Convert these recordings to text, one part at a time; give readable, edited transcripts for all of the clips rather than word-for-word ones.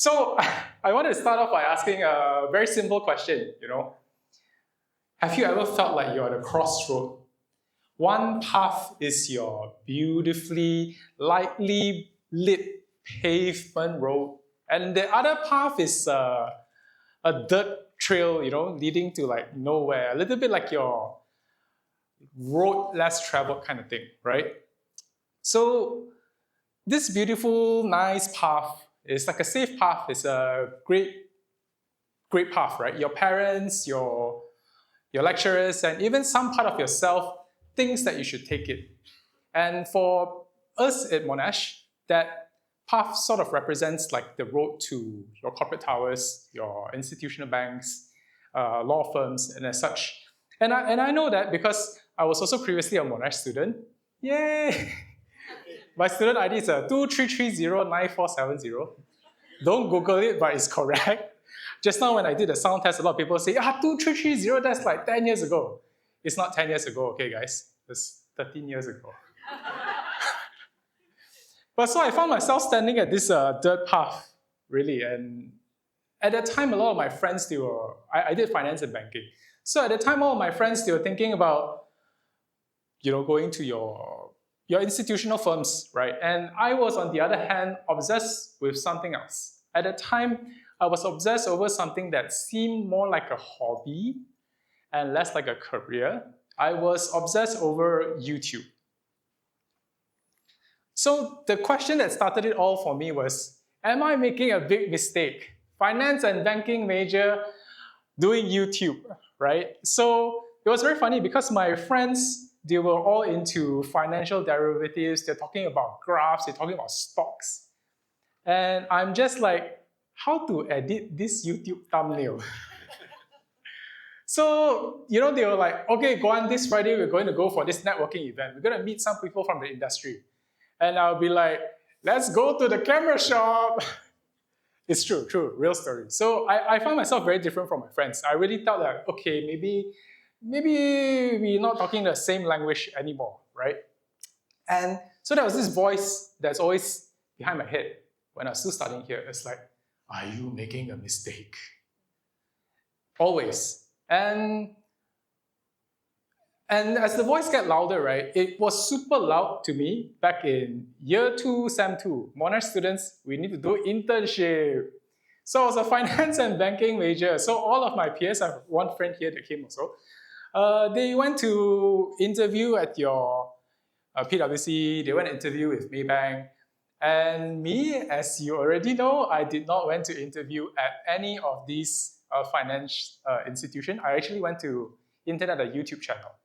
So I wanted to start off by asking a very simple question, Have you ever felt like you're at a crossroad? One path is your beautifully, lightly lit pavement road, and the other path is a dirt trail, leading to like nowhere, a little bit like your road less traveled kind of thing, right? So this beautiful, nice path is like a safe path. It's a great path, right? Your parents, your lecturers, and even some part of yourself thinks that you should take it. And for us at Monash, that path sort of represents like the road to your corporate towers, your institutional banks, law firms, and as such. And I know that because I was also previously a Monash student. Yay! My student ID is 23309470. Don't Google it, but it's correct. Just now when I did the sound test, a lot of people say, 2330, that's like 10 years ago. It's not 10 years ago, okay, guys? It's 13 years ago. But so I found myself standing at this dirt path, really. And at that time, a lot of my friends, I did finance and banking. So at the time, all of my friends, they were thinking about, going to your institutional firms, right? And I was, on the other hand, obsessed with something else. At the time, I was obsessed over something that seemed more like a hobby and less like a career. I was obsessed over YouTube. So the question that started it all for me was, am I making a big mistake? Finance and banking major doing YouTube, right? So it was very funny because my friends, they were all into financial derivatives. They're talking about graphs. They're talking about stocks. And I'm just like, how to edit this YouTube thumbnail? So, they were like, okay, Guan, this Friday we're going to go for this networking event. We're going to meet some people from the industry. And I'll be like, let's go to the camera shop. It's true, real story. So I found myself very different from my friends. I really thought that, okay, maybe we're not talking the same language anymore, right? And so there was this voice that's always behind my head when I was still studying here. It's like, are you making a mistake? Always. And as the voice got louder, right, it was super loud to me back in year 2, Sem 2. Monash students, we need to do internship. So I was a finance and banking major. So all of my peers, I have one friend here that came also, they went to interview at your PwC, they went to interview with Maybank. And me, as you already know, I did not went to interview at any of these finance institutions. I actually went to intern at a YouTube channel.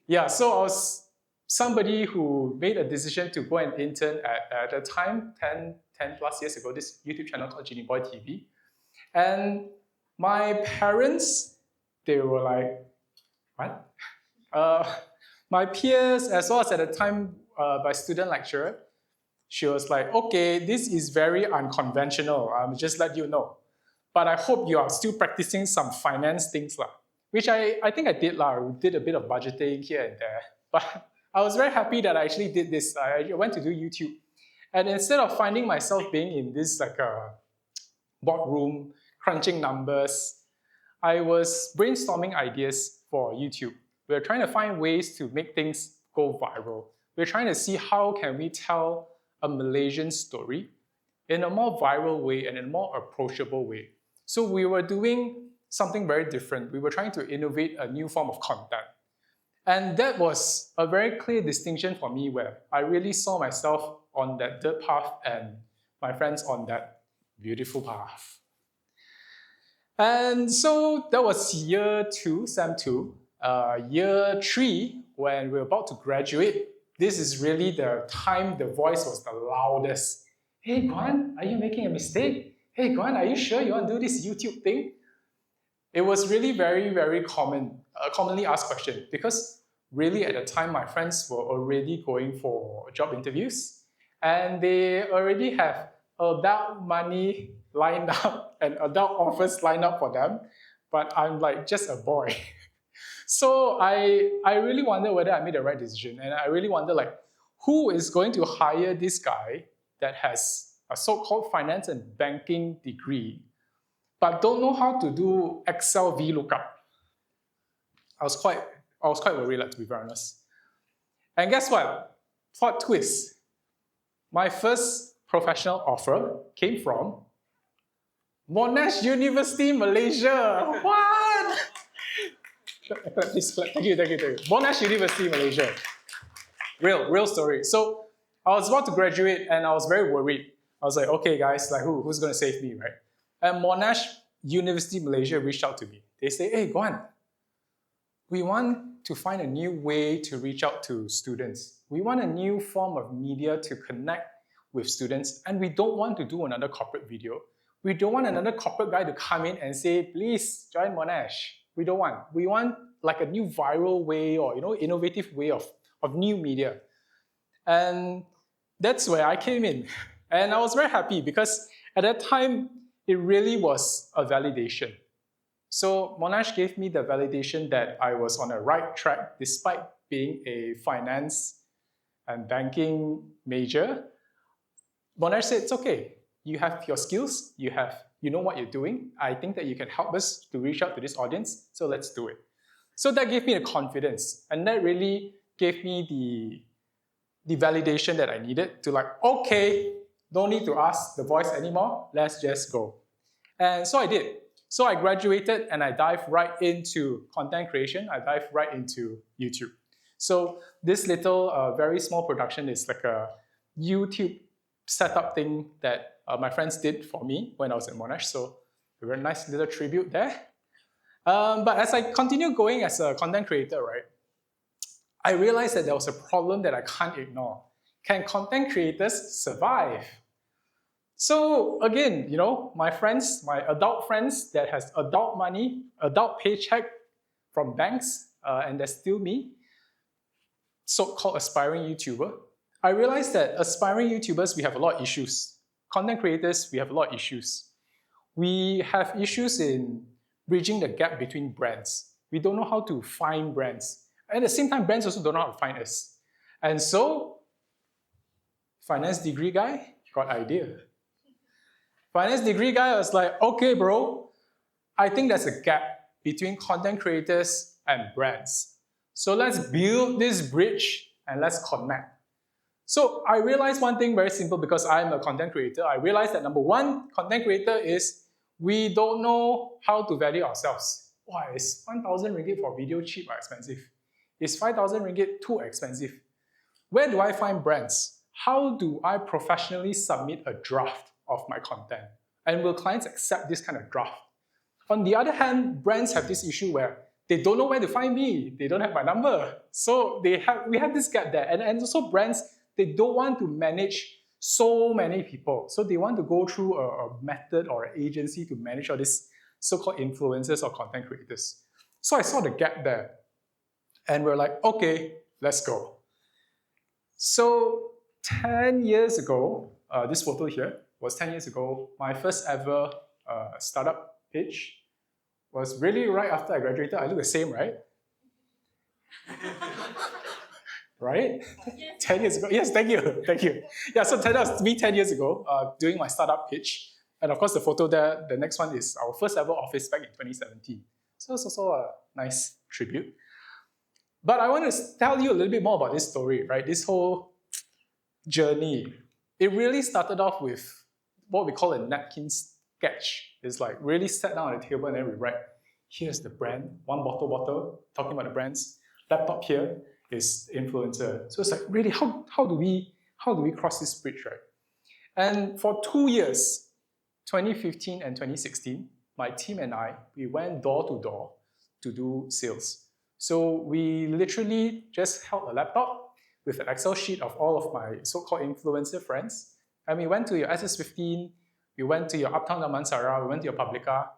Yeah, so I was somebody who made a decision to go and intern at the time, 10 plus years ago, this YouTube channel called Genie Boy TV. And my parents, they were like, what? My peers, as well as at the time, my student lecturer, she was like, okay, this is very unconventional. Just let you know. But I hope you are still practicing some finance things, which I think I did. I did a bit of budgeting here and there. But I was very happy that I actually did this. I went to do YouTube. And instead of finding myself being in this like a boardroom, crunching numbers, I was brainstorming ideas for YouTube. We were trying to find ways to make things go viral. We're trying to see how can we tell a Malaysian story in a more viral way and in a more approachable way. So we were doing something very different. We were trying to innovate a new form of content. And that was a very clear distinction for me where I really saw myself on that dirt path and my friends on that beautiful path. And so that was year 2, Sem 2. Year 3, when we were about to graduate, this is really the time the voice was the loudest. Hey, Guan, are you making a mistake? Hey, Guan, are you sure you want to do this YouTube thing? It was really very, very commonly asked question because really at the time my friends were already going for job interviews and they already have adult money lined up and adult offers lined up for them, but I'm like just a boy. So I really wonder whether I made the right decision, and I really wonder like who is going to hire this guy that has a so-called finance and banking degree, but don't know how to do Excel VLOOKUP. I was quite worried, like, to be very honest. And guess what? Plot twist. My first professional offer came from Monash University Malaysia. What? Please clap. Thank you. Monash University Malaysia. Real story. So I was about to graduate and I was very worried. I was like, okay guys, like who's gonna save me, right? And Monash University Malaysia reached out to me. They say, hey Guan, we want to find a new way to reach out to students. We want a new form of media to connect with students, and we don't want to do another corporate video. We don't want another corporate guy to come in and say, please join Monash. We don't want. We want like a new viral way or innovative way of new media. And that's where I came in. And I was very happy because at that time, it really was a validation. So Monash gave me the validation that I was on the right track despite being a finance and banking major. Monash said, it's okay. You have your skills, you know what you're doing. I think that you can help us to reach out to this audience, so let's do it. So that gave me the confidence, and that really gave me the validation that I needed to like, okay, don't need to ask the voice anymore, let's just go. And so I did. So I graduated and I dived right into content creation. I dived right into YouTube. So this little, very small production is like a YouTube setup thing that my friends did for me when I was at Monash. So a very nice little tribute there. But as I continued going as a content creator, right, I realized that there was a problem that I can't ignore. Can content creators survive? So again, my friends, my adult friends that has adult money, adult paycheck from banks, and there's still me, so-called aspiring YouTuber. I realized that aspiring YouTubers, we have a lot of issues. Content creators, we have a lot of issues. We have issues in bridging the gap between brands. We don't know how to find brands. At the same time, brands also don't know how to find us. And so, finance degree guy got idea. Finance degree guy was like, okay, bro, I think there's a gap between content creators and brands. So let's build this bridge and let's connect. So I realized one thing very simple because I'm a content creator. I realized that number one, content creator is we don't know how to value ourselves. Why is 1,000 ringgit for video cheap or expensive? Is 5,000 ringgit too expensive? Where do I find brands? How do I professionally submit a draft of my content? And will clients accept this kind of draft? On the other hand, brands have this issue where they don't know where to find me. They don't have my number. So we have this gap there. And also brands, they don't want to manage so many people. So they want to go through a method or an agency to manage all these so-called influencers or content creators. So I saw the gap there. And we're like, okay, let's go. So 10 years ago, this photo here was 10 years ago, my first ever startup pitch was really right after I graduated. I look the same, right? Right? Yes. 10 years ago. Yes, thank you. Yeah, so that was me 10 years ago doing my startup pitch. And of course, the photo there, the next one is our first ever office back in 2017. So it's also a nice tribute. But I want to tell you a little bit more about this story, right? This whole journey. It really started off with what we call a napkin sketch. It's like really sat down at the table and then we write, here's the brand, one bottle, talking about the brands. Laptop here is influencer. So it's like, really, how do we cross this bridge, right? And for 2 years, 2015 and 2016, my team and I, we went door to door to do sales. So we literally just held a laptop with an Excel sheet of all of my so-called influencer friends. And we went to your SS15, we went to your Uptown Damansara, we went to your Publica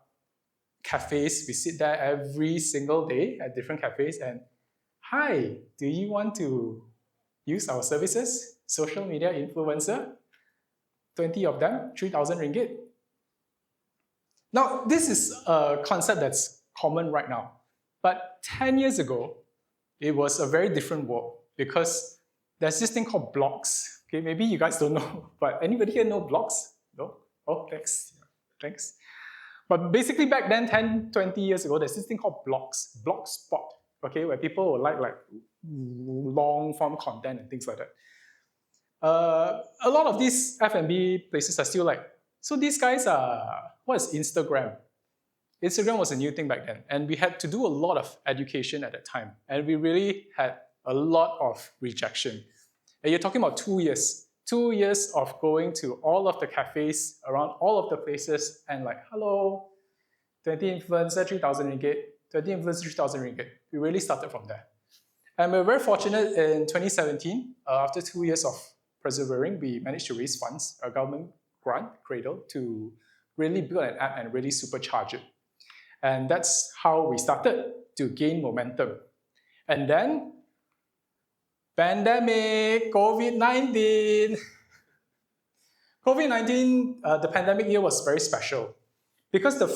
cafes. We sit there every single day at different cafes and, hi, do you want to use our services? Social media influencer, 20 of them, 3,000 ringgit. Now, this is a concept that's common right now. But 10 years ago, it was a very different world because there's this thing called blogs. Okay, maybe you guys don't know, but anybody here know blogs? No? Oh, thanks. Thanks. But basically back then, 10, 20 years ago, there's this thing called blogs, blogspot, okay, where people will like long form content and things like that. A lot of these F&B places are still like, so these guys are, what is Instagram? Instagram was a new thing back then, and we had to do a lot of education at that time, and we really had a lot of rejection. And you're talking about 2 years. 2 years of going to all of the cafes around all of the places and like, hello, 20 influencer, 3,000 ringgit, 20 influencer, 3,000 ringgit. We really started from there. And we were very fortunate in 2017, after 2 years of persevering, we managed to raise funds, a government grant, Cradle, to really build an app and really supercharge it. And that's how we started to gain momentum. And then, pandemic, COVID-19. COVID-19, the pandemic year was very special because the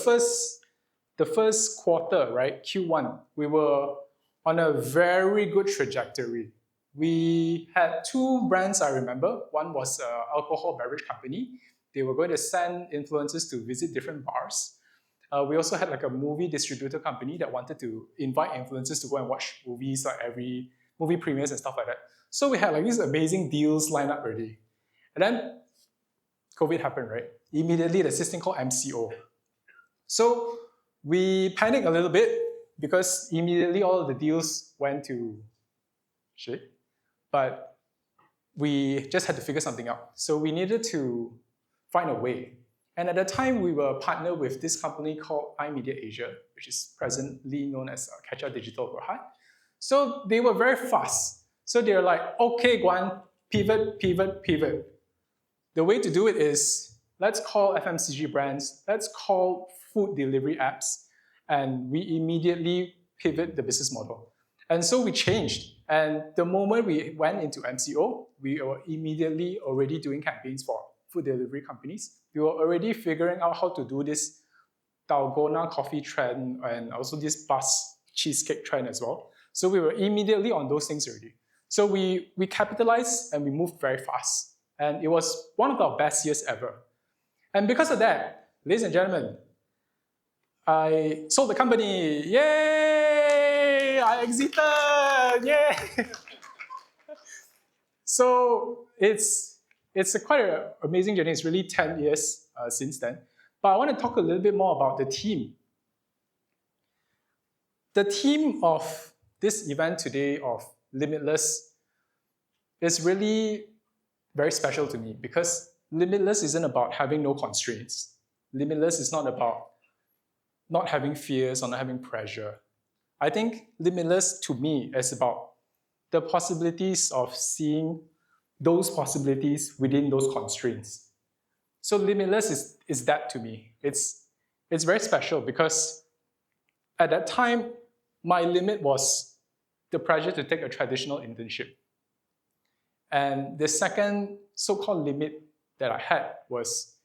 first quarter, right, Q1, we were on a very good trajectory. We had 2 brands, I remember. One was an alcohol beverage company. They were going to send influencers to visit different bars. We also had like a movie distributor company that wanted to invite influencers to go and watch movies, like every movie premieres and stuff like that. So we had like these amazing deals lined up already. And then COVID happened, right? Immediately, there's this thing called MCO. So we panicked a little bit because immediately all of the deals went to shit. But we just had to figure something out. So we needed to find a way. And at the time, we were partnered with this company called iMedia Asia, which is presently known as Catcha Digital Berhad. So they were very fast. So they were like, okay, Guan, pivot, pivot, pivot. The way to do it is, let's call FMCG brands, let's call food delivery apps, and we immediately pivot the business model. And so we changed. And the moment we went into MCO, we were immediately already doing campaigns for food delivery companies. We were already figuring out how to do this dalgona coffee trend and also this bus cheesecake trend as well. So we were immediately on those things already. So we capitalized and we moved very fast. And it was one of our best years ever. And because of that, ladies and gentlemen, I sold the company. Yay! I exited. Yay! So it's quite an amazing journey. It's really 10 years since then. But I want to talk a little bit more about the team. The theme of this event today of Limitless is really very special to me because Limitless isn't about having no constraints. Limitless is not about not having fears or not having pressure. I think Limitless to me is about the possibilities of seeing those possibilities within those constraints. So Limitless is that to me. It's very special because at that time, my limit was the pressure to take a traditional internship. And the second so-called limit that I had was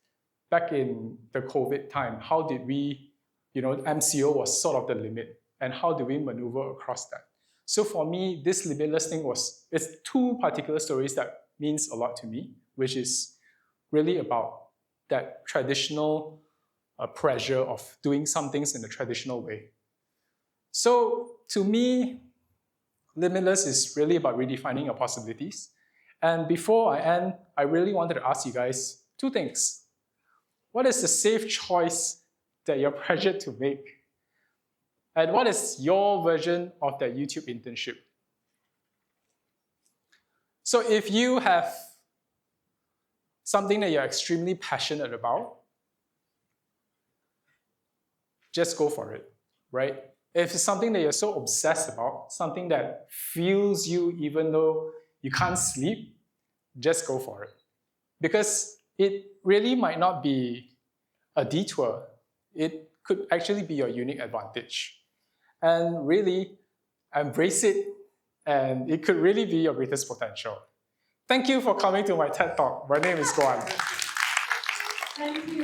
back in the COVID time. How did we, MCO was sort of the limit, and how do we maneuver across that? So for me, this Limitless thing it's 2 particular stories that means a lot to me, which is really about that traditional pressure of doing some things in a traditional way. So to me, Limitless is really about redefining your possibilities. And before I end, I really wanted to ask you guys 2 things. What is the safe choice that you're pressured to make? And what is your version of that YouTube internship? So if you have something that you're extremely passionate about, just go for it, right? If it's something that you're so obsessed about, something that fuels you even though you can't sleep, just go for it. Because it really might not be a detour. It could actually be your unique advantage. And really, embrace it, and it could really be your greatest potential. Thank you for coming to my TED Talk. My name is Guan. Thank you.